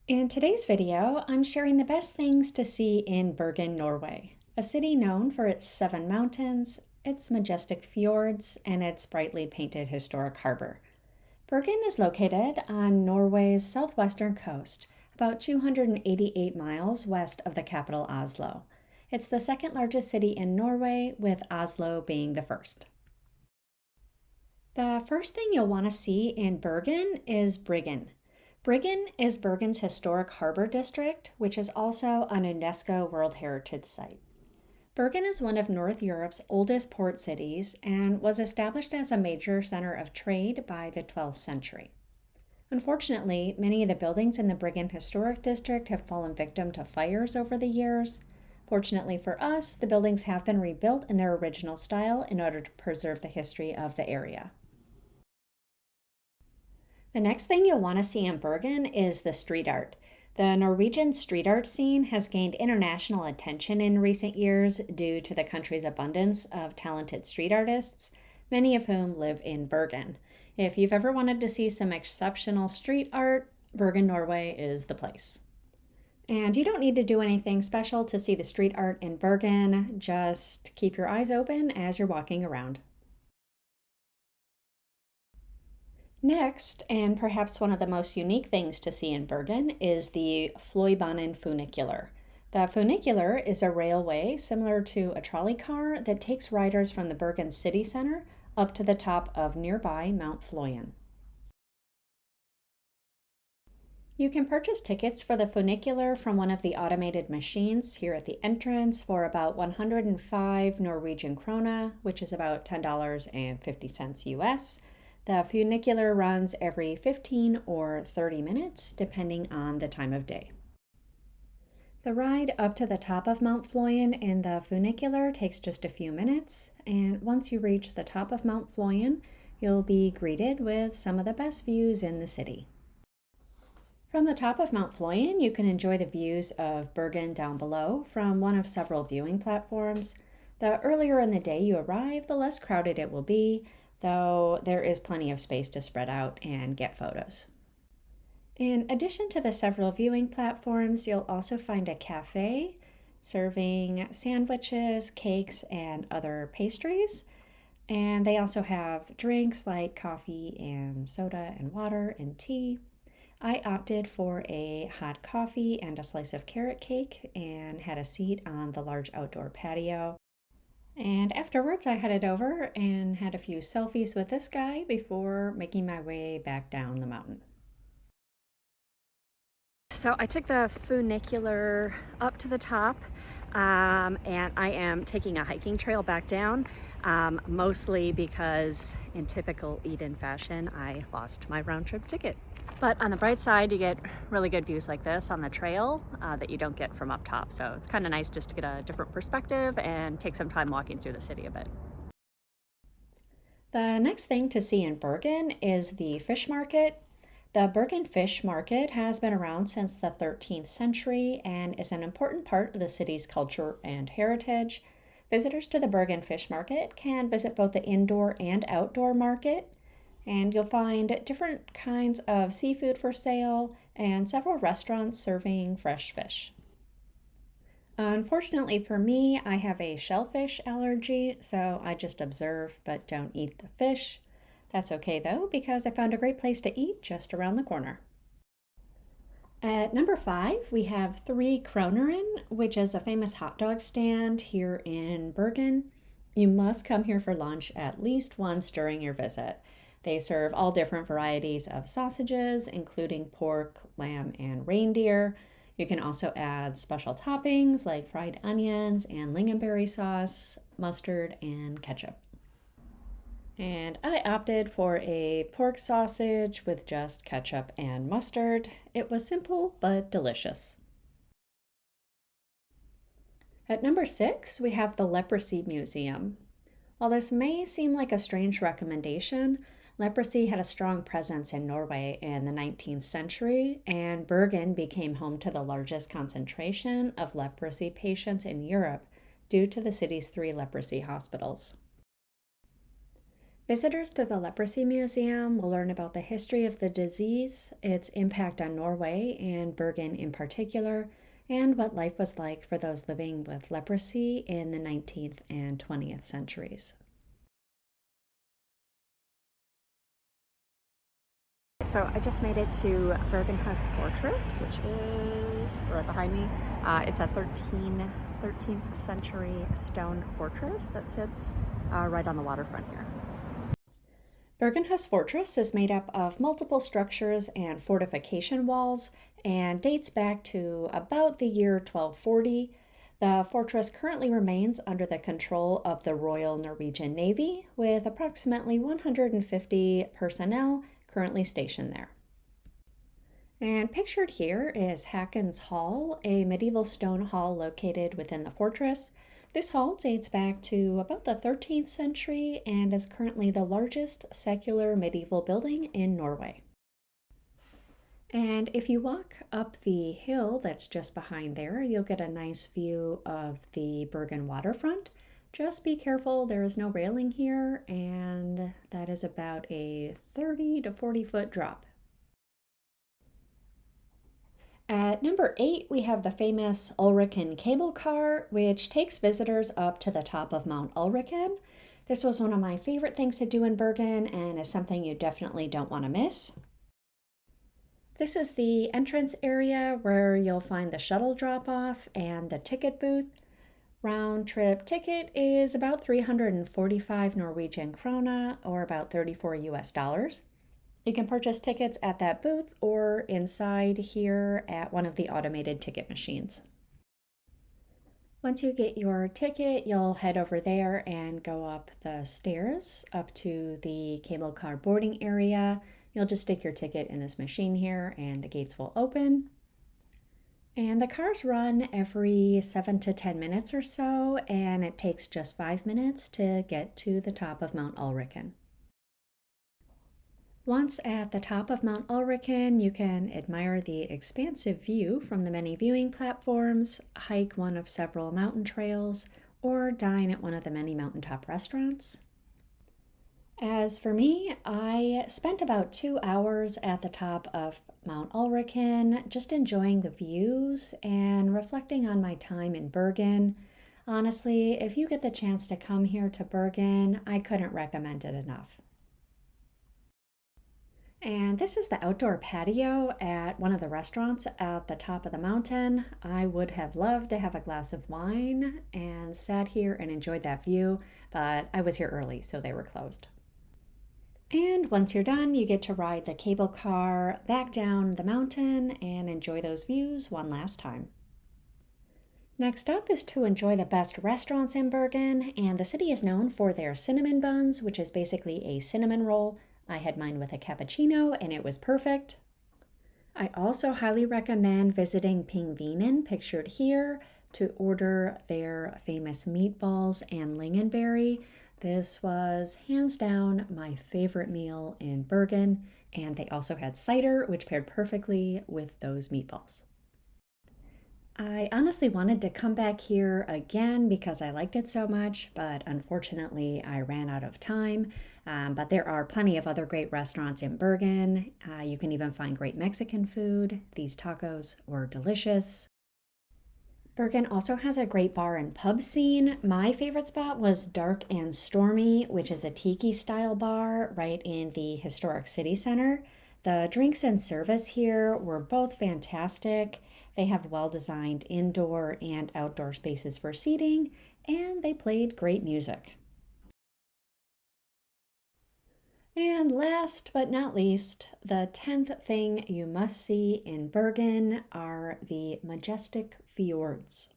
In today's video, I'm sharing the best things to see in Bergen, Norway, a city known for its 7 mountains, its majestic fjords, and its brightly painted historic harbor. Bergen is located on Norway's southwestern coast, about 288 miles west of the capital Oslo. It's the second largest city in Norway, with Oslo being the first. The first thing you'll want to see in Bergen is Bryggen. Bryggen is Bergen's historic harbor district, which is also an UNESCO World Heritage Site. Bergen is one of North Europe's oldest port cities and was established as a major center of trade by the 12th century. Unfortunately, many of the buildings in the Bryggen Historic District have fallen victim to fires over the years. Fortunately for us, the buildings have been rebuilt in their original style in order to preserve the history of the area. The next thing you'll want to see in Bergen is the street art. The Norwegian street art scene has gained international attention in recent years due to the country's abundance of talented street artists, many of whom live in Bergen. If you've ever wanted to see some exceptional street art, Bergen, Norway is the place. And you don't need to do anything special to see the street art in Bergen, just keep your eyes open as you're walking around. Next, and perhaps one of the most unique things to see in Bergen, is the Floibanen Funicular. The funicular is a railway similar to a trolley car that takes riders from the Bergen city center up to the top of nearby Mount Floyen. You can purchase tickets for the funicular from one of the automated machines here at the entrance for about 105 Norwegian krone, which is about $10.50 US. The funicular runs every 15 or 30 minutes, depending on the time of day. The ride up to the top of Mount Floyen in the funicular takes just a few minutes, and once you reach the top of Mount Floyen, you'll be greeted with some of the best views in the city. From the top of Mount Floyen, you can enjoy the views of Bergen down below from one of several viewing platforms. The earlier in the day you arrive, the less crowded it will be, though there is plenty of space to spread out and get photos. In addition to the several viewing platforms, you'll also find a cafe serving sandwiches, cakes, and other pastries. And they also have drinks like coffee and soda and water and tea. I opted for a hot coffee and a slice of carrot cake and had a seat on the large outdoor patio. And afterwards, I headed over and had a few selfies with this guy before making my way back down the mountain. So I took the funicular up to the top, and I am taking a hiking trail back down, mostly because in typical Eden fashion, I lost my round trip ticket. But on the bright side, you get really good views like this on the trail that you don't get from up top. So it's kind of nice just to get a different perspective and take some time walking through the city a bit. The next thing to see in Bergen is the fish market. The Bergen fish market has been around since the 13th century and is an important part of the city's culture and heritage. Visitors to the Bergen fish market can visit both the indoor and outdoor market, and you'll find different kinds of seafood for sale and several restaurants serving fresh fish. Unfortunately for me, I have a shellfish allergy, so I just observe but don't eat the fish. That's okay though, because I found a great place to eat just around the corner. At number 5, we have 3 Kroneren, which is a famous hot dog stand here in Bergen. You must come here for lunch at least once during your visit. They serve all different varieties of sausages, including pork, lamb, and reindeer. You can also add special toppings like fried onions and lingonberry sauce, mustard, and ketchup. And I opted for a pork sausage with just ketchup and mustard. It was simple but delicious. At number 6, we have the Leprosy Museum. While this may seem like a strange recommendation, leprosy had a strong presence in Norway in the 19th century, and Bergen became home to the largest concentration of leprosy patients in Europe due to the city's 3 leprosy hospitals. Visitors to the Leprosy Museum will learn about the history of the disease, its impact on Norway and Bergen in particular, and what life was like for those living with leprosy in the 19th and 20th centuries. So I just made it to Bergenhus Fortress, which is right behind me. It's a 13th century stone fortress that sits right on the waterfront here. Bergenhus Fortress is made up of multiple structures and fortification walls and dates back to about the year 1240. The fortress currently remains under the control of the Royal Norwegian Navy, with approximately 150 personnel currently stationed there. And pictured here is Hakon's Hall, a medieval stone hall located within the fortress. This hall dates back to about the 13th century and is currently the largest secular medieval building in Norway. And if you walk up the hill that's just behind there, you'll get a nice view of the Bergen waterfront. Just be careful, there is no railing here, and that is about a 30 to 40 foot drop. At number 8, we have the famous Ulriken Cablecar, which takes visitors up to the top of Mount Ulriken. This was one of my favorite things to do in Bergen and is something you definitely don't want to miss. This is the entrance area where you'll find the shuttle drop-off and the ticket booth. Round trip ticket is about 345 Norwegian krona, or about 34 US dollars. You can purchase tickets at that booth or inside here at one of the automated ticket machines. Once you get your ticket, you'll head over there and go up the stairs up to the cable car boarding area. You'll just stick your ticket in this machine here and the gates will open. And the cars run every 7 to 10 minutes or so, and it takes just 5 minutes to get to the top of Mount Ulriken. Once at the top of Mount Ulriken, you can admire the expansive view from the many viewing platforms, hike one of several mountain trails, or dine at one of the many mountaintop restaurants. As for me, I spent about 2 hours at the top of Mount Ulriken, just enjoying the views and reflecting on my time in Bergen. Honestly, if you get the chance to come here to Bergen, I couldn't recommend it enough. And this is the outdoor patio at one of the restaurants at the top of the mountain. I would have loved to have a glass of wine and sat here and enjoyed that view, but I was here early, so they were closed. And once you're done, you get to ride the cable car back down the mountain and enjoy those views one last time. Next up is to enjoy the best restaurants in Bergen, and the city is known for their cinnamon buns, which is basically a cinnamon roll. I had mine with a cappuccino and it was perfect. I also highly recommend visiting Pingvinen, pictured here, to order their famous meatballs and lingonberry. This was hands down my favorite meal in Bergen, and they also had cider, which paired perfectly with those meatballs. I honestly wanted to come back here again because I liked it so much, but unfortunately I ran out of time. But there are plenty of other great restaurants in Bergen. You can even find great Mexican food. These tacos were delicious. Bergen also has a great bar and pub scene. My favorite spot was Dark and Stormy, which is a tiki-style bar right in the historic city center. The drinks and service here were both fantastic. They have well-designed indoor and outdoor spaces for seating, and they played great music. And last but not least, the 10th thing you must see in Bergen are the majestic fjords.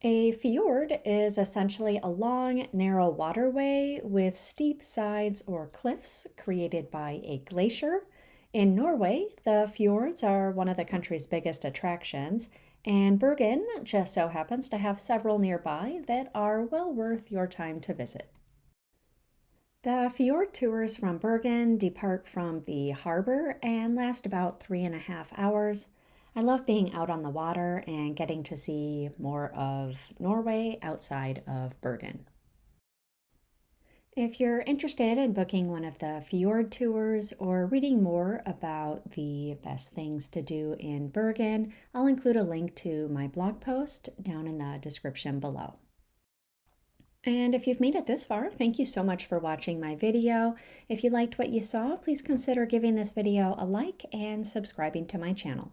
A fjord is essentially a long, narrow waterway with steep sides or cliffs created by a glacier. In Norway, the fjords are one of the country's biggest attractions, and Bergen just so happens to have several nearby that are well worth your time to visit. The fjord tours from Bergen depart from the harbor and last about 3.5 hours. I love being out on the water and getting to see more of Norway outside of Bergen. If you're interested in booking one of the fjord tours or reading more about the best things to do in Bergen, I'll include a link to my blog post down in the description below. And if you've made it this far, thank you so much for watching my video. If you liked what you saw, please consider giving this video a like and subscribing to my channel.